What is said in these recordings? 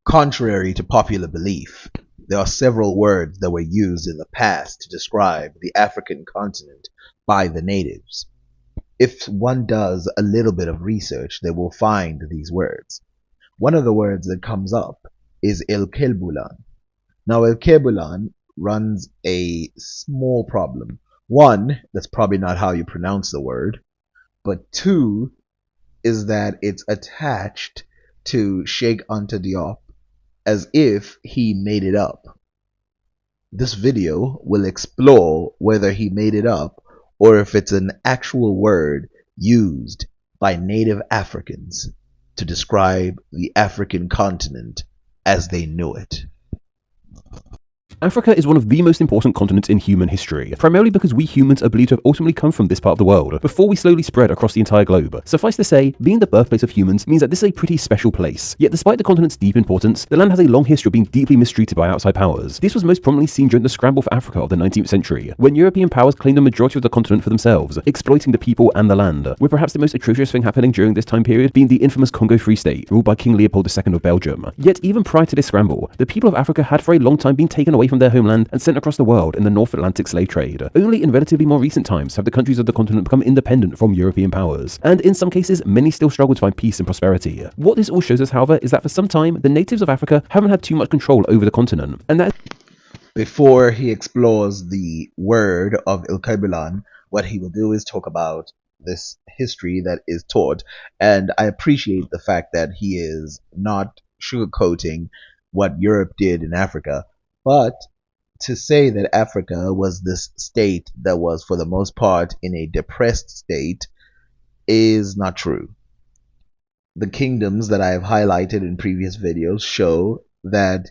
Contrary to popular belief, there are several words that were used in the past to describe the African continent by the natives. If one does a little bit of research, they will find these words. One of the words that comes up is Alkebulan. Now, Alkebulan runs a small problem. One, that's probably not how you pronounce the word, but two is that it's attached to Sheikh Anta Diop as if he made it up. This video will explore whether he made it up or if it's an actual word used by native Africans to describe the African continent as they knew it. Africa is one of the most important continents in human history, primarily because we humans are believed to have ultimately come from this part of the world, before we slowly spread across the entire globe. Suffice to say, being the birthplace of humans means that this is a pretty special place. Yet despite the continent's deep importance, the land has a long history of being deeply mistreated by outside powers. This was most prominently seen during the scramble for Africa of the 19th century, when European powers claimed the majority of the continent for themselves, exploiting the people and the land, with perhaps the most atrocious thing happening during this time period being the infamous Congo Free State, ruled by King Leopold II of Belgium. Yet even prior to this scramble, the people of Africa had for a long time been taken away from their homeland and sent across the world in the North Atlantic slave trade. Only in relatively more recent times have the countries of the continent become independent from European powers, and in some cases, many still struggle to find peace and prosperity. What this all shows us, however, is that for some time, the natives of Africa haven't had too much control over the continent, and that Before he explores the word of Alkebulan, what he will do is talk about this history that is taught, and I appreciate the fact that he is not sugarcoating what Europe did in Africa, but to say that Africa was this state that was, for the most part, in a depressed state is not true. The kingdoms that I have highlighted in previous videos show that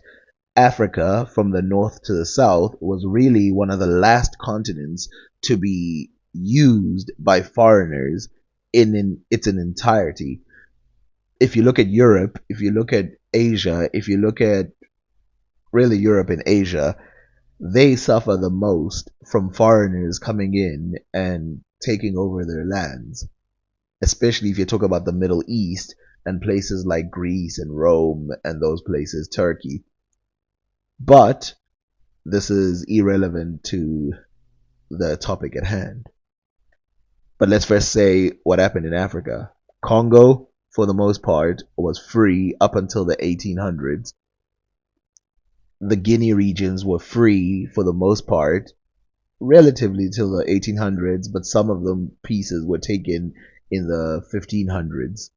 Africa, from the north to the south, was really one of the last continents to be used by foreigners in its entirety. If you look at Europe, if you look at Asia, if you look at really Europe and Asia, they suffer the most from foreigners coming in and taking over their lands, especially if you talk about the Middle East and places like Greece and Rome and those places, Turkey. But this is irrelevant to the topic at hand. But let's first say what happened in Africa. Congo, for the most part, was free up until the 1800s. The Guinea regions were free for the most part, relatively till the 1800s, but some of them pieces were taken in the 1500s.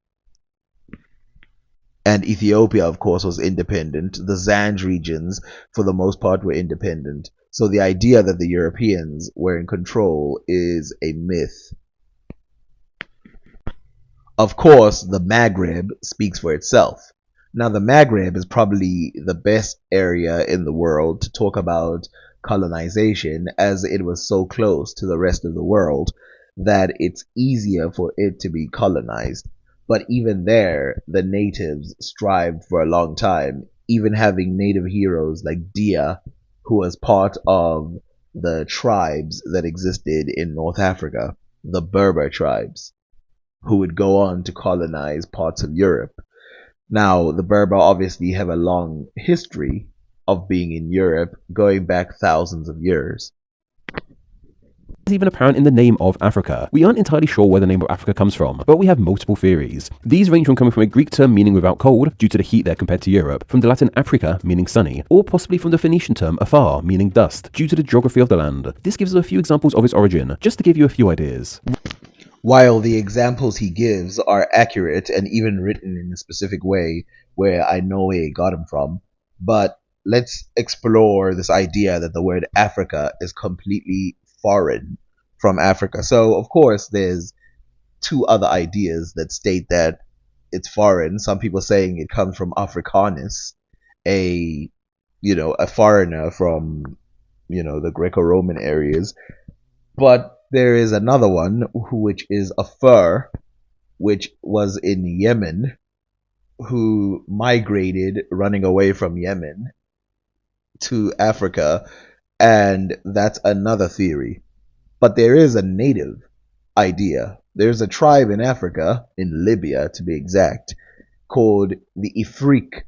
And Ethiopia, of course, was independent. The Zanj regions, for the most part, were independent. So the idea that the Europeans were in control is a myth. Of course, the Maghreb speaks for itself. Now, the Maghreb is probably the best area in the world to talk about colonization, as it was so close to the rest of the world that it's easier for it to be colonized. But even there, the natives strived for a long time, even having native heroes like Dia, who was part of the tribes that existed in North Africa, the Berber tribes, who would go on to colonize parts of Europe. Now, the Berber obviously have a long history of being in Europe, going back thousands of years. is even apparent in the name of Africa. We aren't entirely sure where the name of Africa comes from, but we have multiple theories. These range from coming from a Greek term meaning without cold, due to the heat there compared to Europe, from the Latin Africa, meaning sunny, or possibly from the Phoenician term afar, meaning dust, due to the geography of the land. This gives us a few examples of its origin, just to give you a few ideas. While the examples he gives are accurate and even written in a specific way where I know where he got them from, but let's explore this idea that the word Africa is completely foreign from Africa. So, of course, there's two other ideas that state that it's foreign. Some people saying it comes from Africanus, a foreigner from the Greco-Roman areas. But there is another one which is a fur, which was in Yemen, who migrated running away from Yemen to Africa, and that's another theory. But there is a native idea. There's a tribe in Africa, in Libya to be exact, called the Ifrik.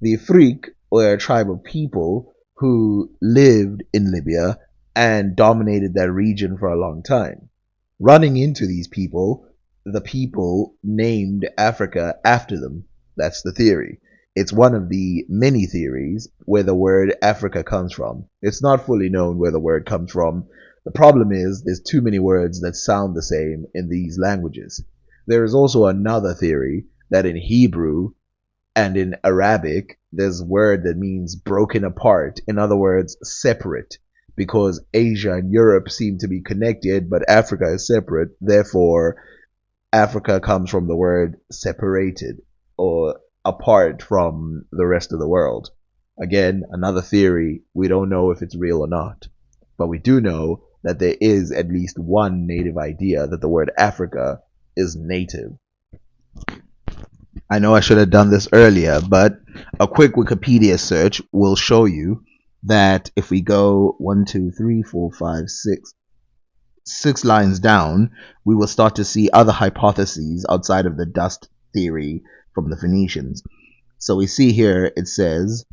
The Ifrik were a tribe of people who lived in Libya and dominated that region for a long time. Running into these people, the people named Africa after them. That's the theory. It's one of the many theories where the word Africa comes from. It's not fully known where the word comes from. The problem is there's too many words that sound the same in these languages. There is also another theory that in Hebrew and in Arabic, there's a word that means broken apart. In other words, separate. Because Asia and Europe seem to be connected, but Africa is separate. Therefore, Africa comes from the word separated or apart from the rest of the world. Again, another theory. We don't know if it's real or not. But we do know that there is at least one native idea that the word Africa is native. I know I should have done this earlier, but a quick Wikipedia search will show you that if we go 6 lines down, we will start to see other hypotheses outside of the dust theory from the Phoenicians. So we see here it says,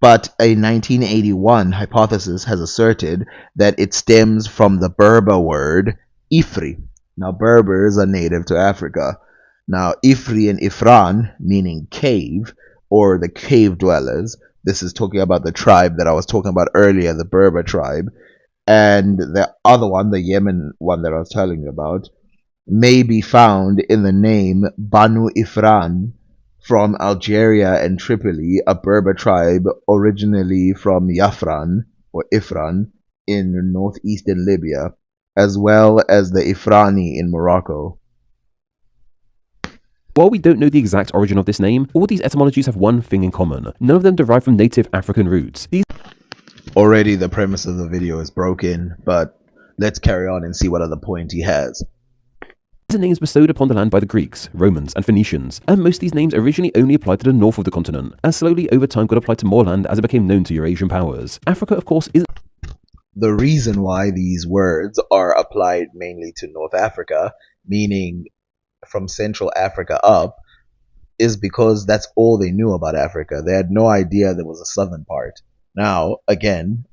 but a 1981 hypothesis has asserted that it stems from the Berber word Ifri. Now, Berbers are native to Africa. Now, Ifri and Ifran, meaning cave, or the cave dwellers, this is talking about the tribe that I was talking about earlier, the Berber tribe, and the other one, the Yemen one that I was telling you about, may be found in the name Banu Ifran from Algeria and Tripoli, a Berber tribe originally from Yafran or Ifran in northeastern Libya, as well as the Ifrani in Morocco. While we don't know the exact origin of this name, all these etymologies have one thing in common. None of them derive from native African roots. Already the premise of the video is broken, but let's carry on and see what other point he has. These are names bestowed upon the land by the Greeks, Romans, and Phoenicians, and most of these names originally only applied to the north of the continent, as slowly over time got applied to more land as it became known to Eurasian powers. Africa, of course, is the reason why these words are applied mainly to North Africa, meaning from Central Africa up, is because that's all they knew about Africa. They had no idea there was a southern part. Now, again,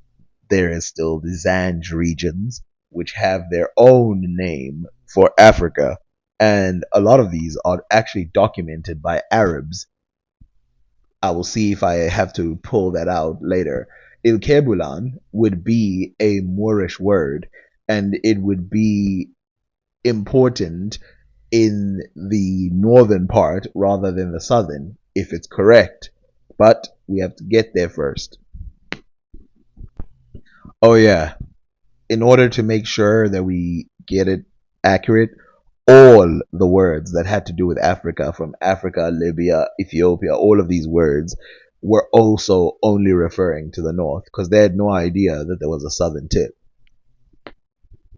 there is still the Zanj regions, which have their own name for Africa, and a lot of these are actually documented by Arabs. I will see if I have to pull that out later. Alkebulan would be a Moorish word, and it would be important in the northern part rather than the southern, if it's correct. But we have to get there first. Oh yeah, in order to make sure that we get it accurate, all the words that had to do with Africa, from Africa, Libya, Ethiopia, all of these words were also only referring to the north because they had no idea that there was a southern tip.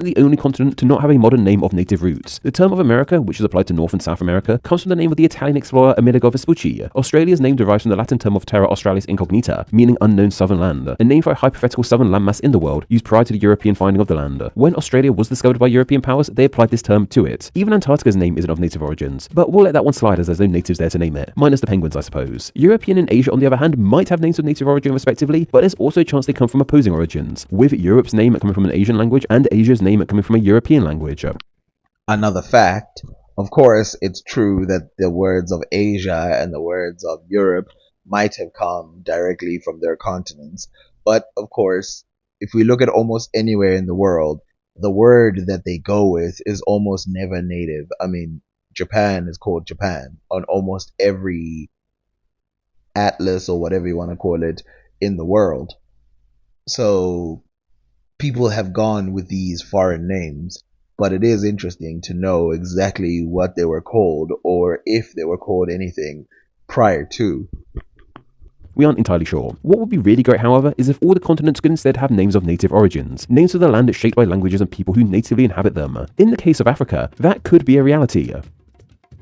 the only continent to not have a modern name of native roots. The term of America, which is applied to North and South America, comes from the name of the Italian explorer Amerigo Vespucci. Australia's name derives from the Latin term of Terra Australis Incognita, meaning unknown southern land, a name for a hypothetical southern landmass in the world used prior to the European finding of the land. When Australia was discovered by European powers, they applied this term to it. Even Antarctica's name isn't of native origins, but we'll let that one slide as there's no natives there to name it, minus the penguins, I suppose. European and Asia, on the other hand, might have names of native origin respectively, but there's also a chance they come from opposing origins, with Europe's name coming from an Asian language and Asia's name coming from a European language. Another fact, of course, it's true that the words of Asia and the words of Europe might have come directly from their continents, but of course, if we look at almost anywhere in the world, the word that they go with is almost never native. I mean, Japan is called Japan on almost every atlas or whatever you want to call it in the world. So people have gone with these foreign names, but it is interesting to know exactly what they were called or if they were called anything prior to. We aren't entirely sure. What would be really great, however, is if all the continents could instead have names of native origins, names of the land shaped by languages and people who natively inhabit them. In the case of Africa, that could be a reality.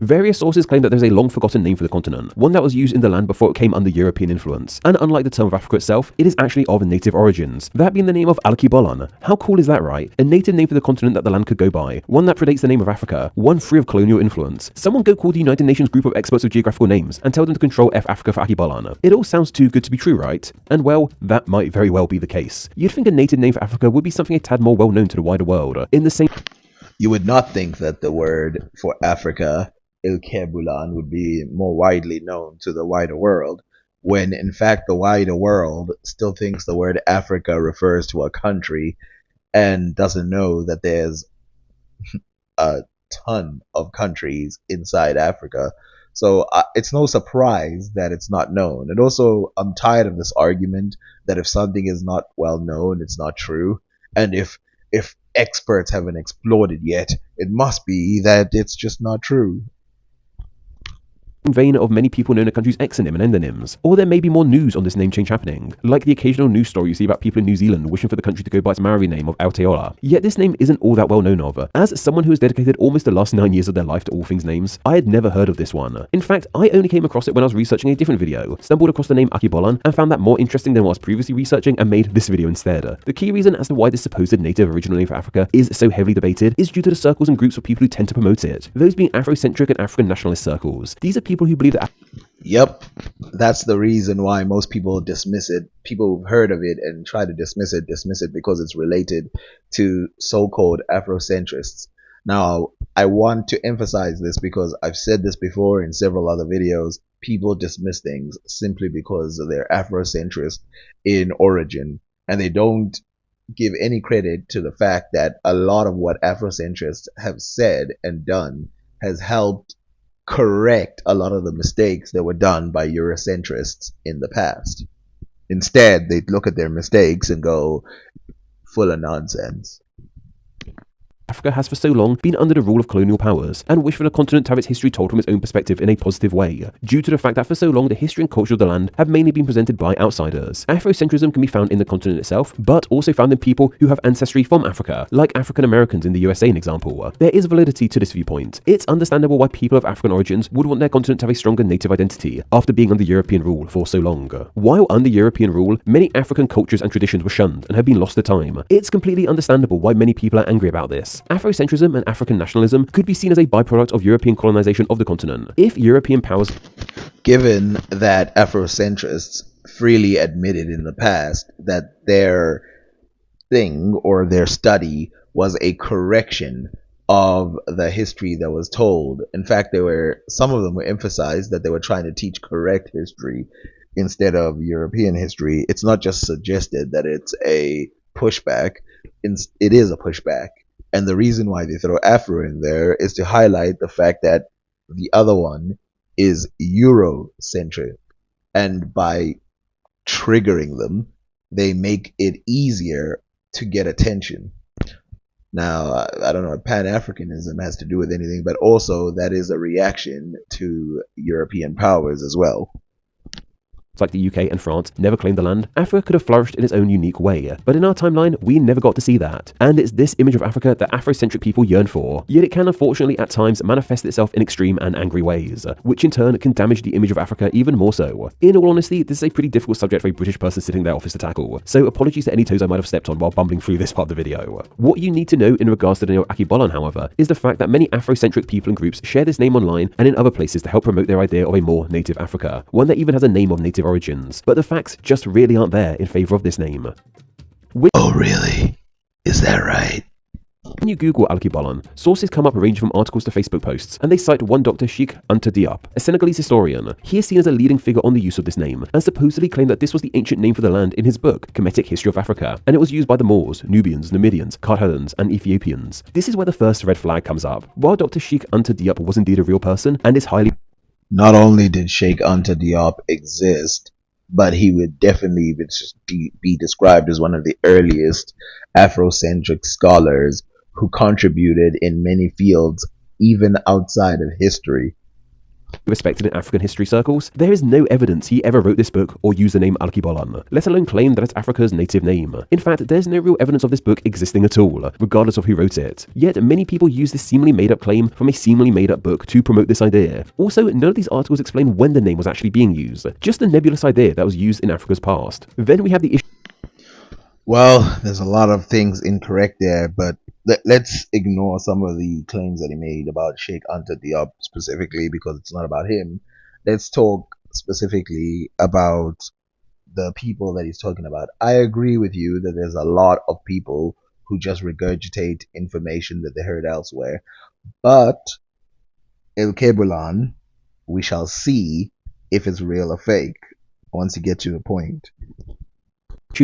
Various sources claim that there's a long-forgotten name for the continent, one that was used in the land before it came under European influence, and unlike the term of Africa itself, it is actually of native origins, that being the name of Alkebulan. How cool is that, right? A native name for the continent that the land could go by, one that predates the name of Africa, one free of colonial influence. Someone go call the United Nations group of experts of geographical names and tell them to control F Africa for Alkebulan. It all sounds too good to be true, right? And well, that might very well be the case. You'd think a native name for Africa would be something a tad more well known to the wider world. In the same You would not think that the word for Africa, Alkebulan, would be more widely known to the wider world, when in fact the wider world still thinks the word Africa refers to a country and doesn't know that there's a ton of countries inside Africa. So it's no surprise that it's not known. And also, I'm tired of this argument that if something is not well known, it's not true. And if experts haven't explored it yet, it must be that it's just not true. vein of many people known a country's exonym and endonyms. Or there may be more news on this name change happening, like the occasional news story you see about people in New Zealand wishing for the country to go by its Maori name of Aotearoa. Yet this name isn't all that well known of. As someone who has dedicated almost the last 9 years of their life to all things names, I had never heard of this one. In fact, I only came across it when I was researching a different video, stumbled across the name Alkebulan, and found that more interesting than what I was previously researching and made this video instead. The key reason as to why this supposed native original name for Africa is so heavily debated is due to the circles and groups of people who tend to promote it, those being Afrocentric and African nationalist circles. These are people who believe that Yep, that's the reason why most people dismiss it. People who've heard of it and try to dismiss it because it's related to so-called Afrocentrists. Now, I want to emphasize this because I've said this before in several other videos. People dismiss things simply because they're Afrocentrist in origin, and they don't give any credit to the fact that a lot of what Afrocentrists have said and done has helped correct a lot of the mistakes that were done by Eurocentrists in the past. Instead, they look at their mistakes and go, full of nonsense. Africa has for so long been under the rule of colonial powers and wish for the continent to have its history told from its own perspective in a positive way, due to the fact that for so long the history and culture of the land have mainly been presented by outsiders. Afrocentrism can be found in the continent itself, but also found in people who have ancestry from Africa, like African Americans in the USA, an example. There is validity to this viewpoint. It's understandable why people of African origins would want their continent to have a stronger native identity after being under European rule for so long. While under European rule, many African cultures and traditions were shunned and have been lost to time. It's completely understandable why many people are angry about this. Afrocentrism and African nationalism could be seen as a byproduct of European colonization of the continent. If European powers... Given that Afrocentrists freely admitted in the past that their thing or their study was a correction of the history that was told. In fact, some of them were emphasized that they were trying to teach correct history instead of European history. It's not just suggested that it's a pushback. It is a pushback. And the reason why they throw Afro in there is to highlight the fact that the other one is Eurocentric. And by triggering them, they make it easier to get attention. Now, I don't know what Pan-Africanism has to do with anything, but also that is a reaction to European powers as well. like the UK and France never claimed the land, Africa could have flourished in its own unique way. But in our timeline, we never got to see that. And it's this image of Africa that Afrocentric people yearn for. Yet it can unfortunately at times manifest itself in extreme and angry ways, which in turn can damage the image of Africa even more so. In all honesty, this is a pretty difficult subject for a British person sitting in their office to tackle, so apologies to any toes I might have stepped on while bumbling through this part of the video. What you need to know in regards to the name Alkebulan, however, is the fact that many Afrocentric people and groups share this name online and in other places to help promote their idea of a more native Africa, one that even has a name of native origins. But the facts just really aren't there in favour of this name. Oh really? Is that right? When you Google Alkebulan, sources come up ranging from articles to Facebook posts, and they cite one Dr. Sheikh Anta Diop, a Senegalese historian. He is seen as a leading figure on the use of this name, and supposedly claimed that this was the ancient name for the land in his book, Kemetic History of Africa, and it was used by the Moors, Nubians, Numidians, Carthaginians, and Ethiopians. This is where the first red flag comes up. While Dr. Sheikh Anta Diop was indeed a real person, and is highly... Not only did Sheikh Anta Diop exist, but he would definitely be described as one of the earliest Afrocentric scholars who contributed in many fields, even outside of history. respected in African history circles, there is no evidence he ever wrote this book or used the name Alkebulan, let alone claim that it's Africa's native name. In fact, there's no real evidence of this book existing at all, regardless of who wrote it. Yet, many people use this seemingly made-up claim from a seemingly made-up book to promote this idea. Also, none of these articles explain when the name was actually being used, just a nebulous idea that was used in Africa's past. Then we have the issue. Well, there's a lot of things incorrect there, but let's ignore some of the claims that he made about Sheikh Anta Diop specifically because it's not about him. Let's talk specifically about the people that he's talking about. I agree with you that there's a lot of people who just regurgitate information that they heard elsewhere, but Alkebulan, we shall see if it's real or fake once you get to the point.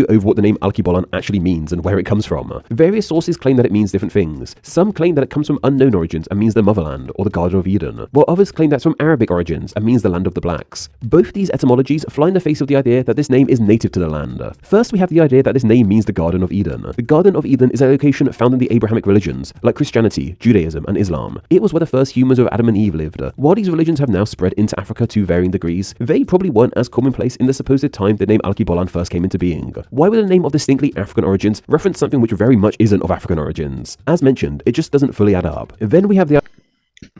Over what the name Alkebulan actually means and where it comes from. Various sources claim that it means different things. Some claim that it comes from unknown origins and means the motherland or the Garden of Eden, while others claim that it's from Arabic origins and means the land of the blacks. Both these etymologies fly in the face of the idea that this name is native to the land. First, we have the idea that this name means the Garden of Eden. The Garden of Eden is a location found in the Abrahamic religions, like Christianity, Judaism, and Islam. It was where the first humans of Adam and Eve lived. While these religions have now spread into Africa to varying degrees, they probably weren't as commonplace in the supposed time the name Alkebulan first came into being. Why would a name of distinctly African origins reference something which very much isn't of African origins? As mentioned, it just doesn't fully add up. Then we have the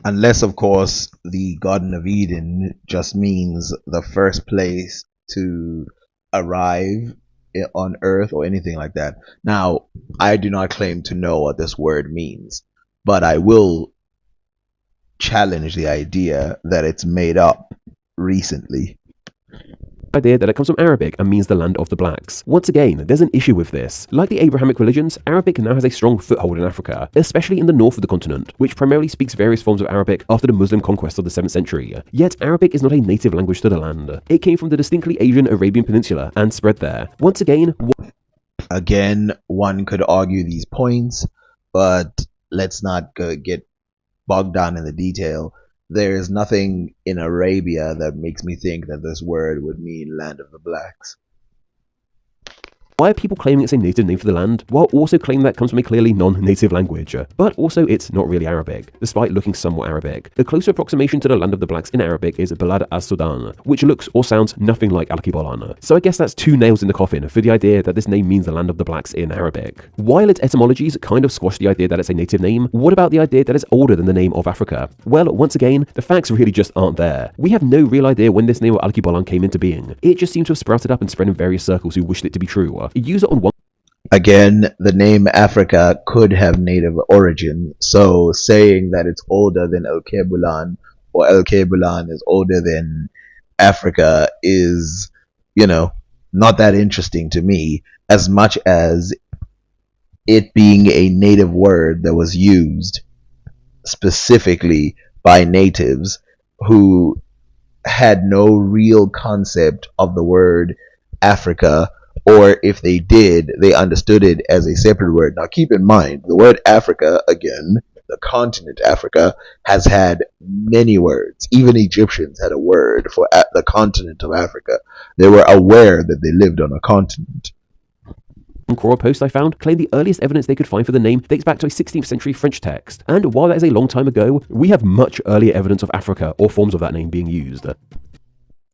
Unless, of course, the Garden of Eden just means the first place to arrive on Earth or anything like that. Now, I do not claim to know what this word means, but I will challenge the idea that it's made up recently. idea that it comes from Arabic and means the land of the blacks. Once again, there's an issue with this. Like the Abrahamic religions, Arabic now has a strong foothold in Africa, especially in the north of the continent, which primarily speaks various forms of Arabic after the Muslim conquest of the 7th century. Yet, Arabic is not a native language to the land. It came from the distinctly Asian Arabian Peninsula and spread there. Once again, one could argue these points, but let's not get bogged down in the detail. There is nothing in Arabia that makes me think that this word would mean land of the blacks. why are people claiming it's a native name for the land, while also claiming that it comes from a clearly non-native language? But also, it's not really Arabic, despite looking somewhat Arabic. The closer approximation to the land of the blacks in Arabic is Balad as-Sudan, which looks or sounds nothing like Alkebulan. So I guess that's 2 nails in the coffin for the idea that this name means the land of the blacks in Arabic. While its etymologies kind of squash the idea that it's a native name, what about the idea that it's older than the name of Africa? Well, once again, the facts really just aren't there. We have no real idea when this name of Alkebulan came into being. It just seems to have sprouted up and spread in various circles who wished it to be true. A user on one Again, the name Africa could have native origin, so saying that it's older than Alkebulan or Alkebulan is older than Africa is, not that interesting to me, as much as it being a native word that was used specifically by natives who had no real concept of the word Africa, or if they did, they understood it as a separate word. Now keep in mind, the word Africa, again, the continent Africa, has had many words. Even Egyptians had a word for the continent of Africa. They were aware that they lived on a continent. Quora post I found claimed the earliest evidence they could find for the name dates back to a 16th century French text. And while that is a long time ago, we have much earlier evidence of Africa or forms of that name being used.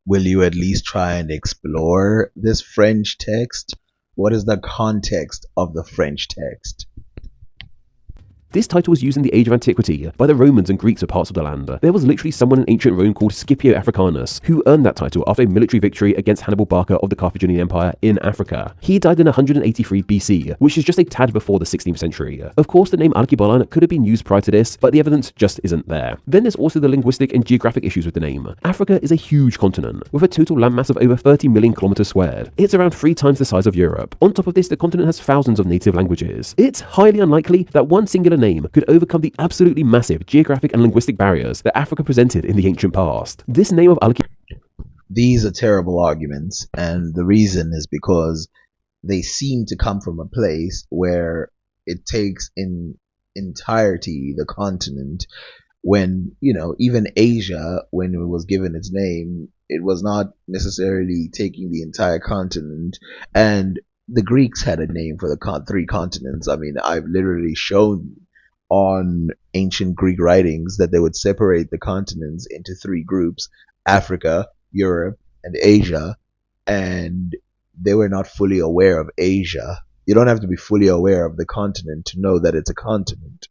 Will you at least try and explore this French text? What is the context of the French text? This title was used in the Age of Antiquity by the Romans and Greeks of parts of the land. There was literally someone in ancient Rome called Scipio Africanus who earned that title after a military victory against Hannibal Barca of the Carthaginian Empire in Africa. He died in 183 BC, which is just a tad before the 16th century. Of course, the name Alkebulan could have been used prior to this, but the evidence just isn't there. Then there's also the linguistic and geographic issues with the name. Africa is a huge continent, with a total landmass of over 30 million kilometers squared. It's around 3 times the size of Europe. On top of this, the continent has thousands of native languages. It's highly unlikely that one singular name could overcome the absolutely massive geographic and linguistic barriers that Africa presented in the ancient past. This name of These are terrible arguments, and the reason is because they seem to come from a place where it takes in entirety the continent, when, even Asia, when it was given its name, it was not necessarily taking the entire continent. And the Greeks had a name for the 3 continents. I mean, I've literally shown on ancient Greek writings that they would separate the continents into three groups: Africa, Europe, and Asia. And they were not fully aware of Asia. You don't have to be fully aware of the continent to know that it's a continent.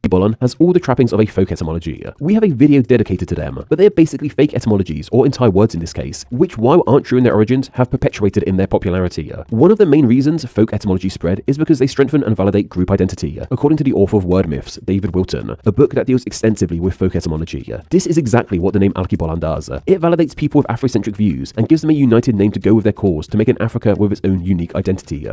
Alkebulan has all the trappings of a folk etymology. We have a video dedicated to them, but they are basically fake etymologies, or entire words in this case, which while aren't true in their origins, have perpetuated in their popularity. One of the main reasons folk etymology spread is because they strengthen and validate group identity, according to the author of Word Myths, David Wilton, a book that deals extensively with folk etymology. This is exactly what the name Alkebulan does. It validates people with Afrocentric views and gives them a united name to go with their cause to make an Africa with its own unique identity.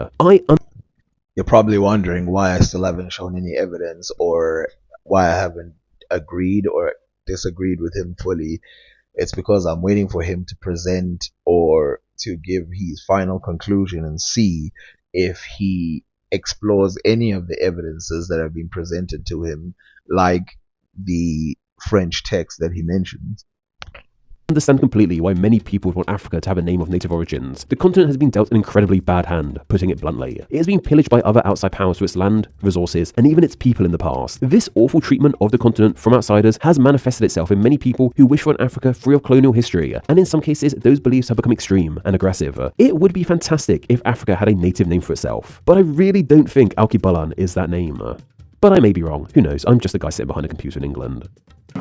You're probably wondering why I still haven't shown any evidence, or why I haven't agreed or disagreed with him fully. It's because I'm waiting for him to present or to give his final conclusion and see if he explores any of the evidences that have been presented to him, like the French text that he mentions. Understand completely why many people want Africa to have a name of native origins. The continent has been dealt an incredibly bad hand, putting it bluntly. It has been pillaged by other outside powers for its land, resources, and even its people in the past. This awful treatment of the continent from outsiders has manifested itself in many people who wish for an Africa free of colonial history, and in some cases, those beliefs have become extreme and aggressive. It would be fantastic if Africa had a native name for itself, but I really don't think Alkebulan is that name. But I may be wrong, who knows, I'm just a guy sitting behind a computer in England.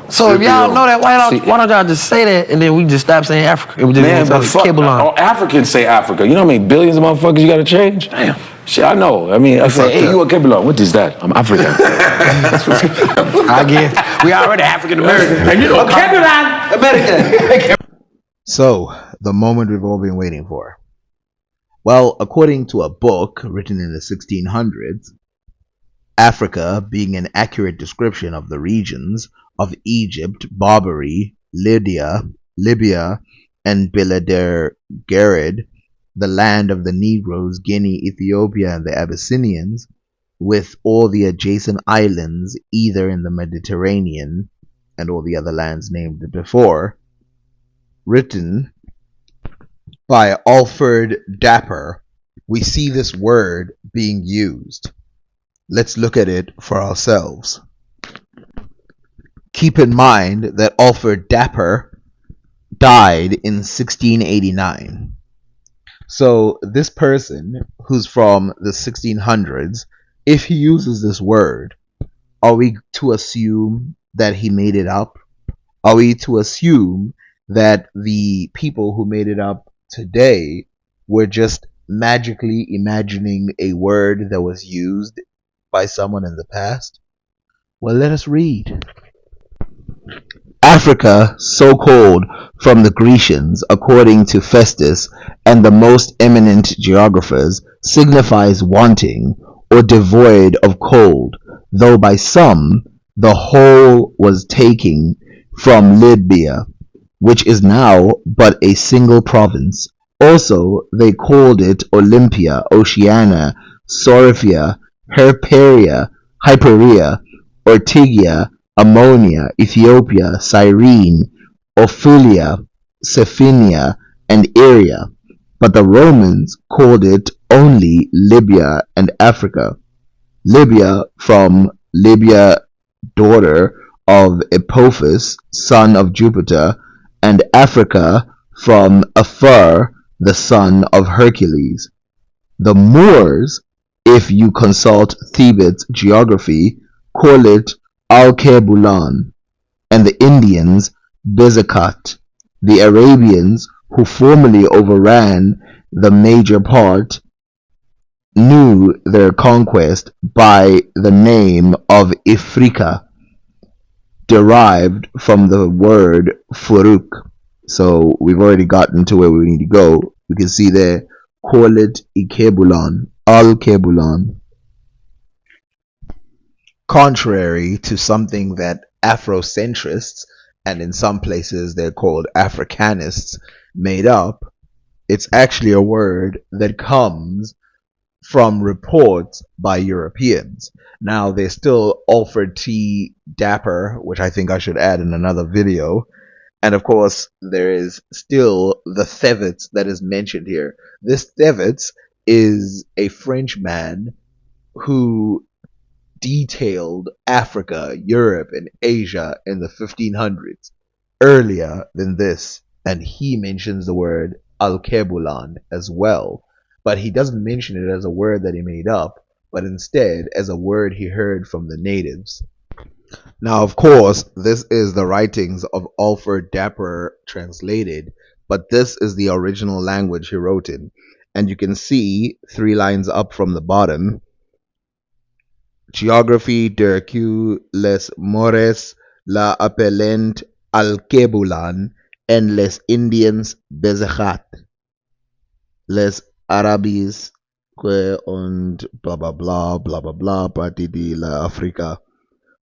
So if y'all know that, why don't y'all just say that and then we just stop saying Africa? We just Man, but fuck, Alkebulan. Africans say Africa. You know how many billions of motherfuckers you gotta change? Damn. Shit, I know. I mean, I say, hey, you Alkebulan. What is that? I'm African. I guess. We already African American. And you know, Alkebulan, American. So, the moment we've all been waiting for. Well, according to a book written in the 1600s, Africa, being an accurate description of the regions of Egypt, Barbary, Libya, and Belader-Gered, the land of the Negroes, Guinea, Ethiopia, and the Abyssinians, with all the adjacent islands either in the Mediterranean and all the other lands named before, written by Alfred Dapper. We see this word being used. Let's look at it for ourselves. Keep in mind that Alfred Dapper died in 1689. So this person who's from the 1600s, if he uses this word, are we to assume that he made it up? Are we to assume that the people who made it up today were just magically imagining a word that was used by someone in the past? Well, let us read. Africa, so called from the Grecians, according to Festus and the most eminent geographers, signifies wanting or devoid of cold, though by some the whole was taken from Libya, which is now but a single province. Also they called it Olympia, Oceania, Sorphia, Hyperia, Ortygia, Ammonia, Ethiopia, Cyrene, Ophelia, Cephinia, and Iria. But the Romans called it only Libya and Africa. Libya from Libya, daughter of Epophus, son of Jupiter, and Africa from Aphor, the son of Hercules. The Moors, if you consult Thebet's geography, call it Alkebulan, and the Indians Bezakat. The Arabians, who formerly overran the major part, knew their conquest by the name of Ifrika, derived from the word Furuk. So we've already gotten to where we need to go. We can see there, call it Alkebulan. Contrary to something that Afrocentrists, and in some places they're called Africanists, made up, it's actually a word that comes from reports by Europeans. Now, there's still Alfred T. Dapper, which I think I should add in another video. And of course, there is still the Thevets that is mentioned here. This Thevets is a French man who detailed Africa, Europe, and Asia in the 1500s earlier than this, and he mentions the word Alkebulan as well, but he doesn't mention it as a word that he made up, but instead as a word he heard from the natives. Now, of course, this is the writings of Alfred Dapper translated, but this is the original language he wrote in. And you can see 3 lines up from the bottom: Geography d'Hercule les Mores la appelent Alkebulan en les Indians Bezechat, les Arabes que und blah blah blah blah blah blah parti de la Africa.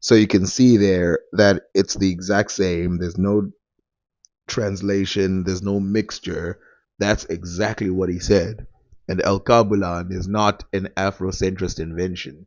So you can see there that it's the exact same. There's no translation, there's no mixture. That's exactly what he said. And El Kabulan is not an Afrocentrist invention.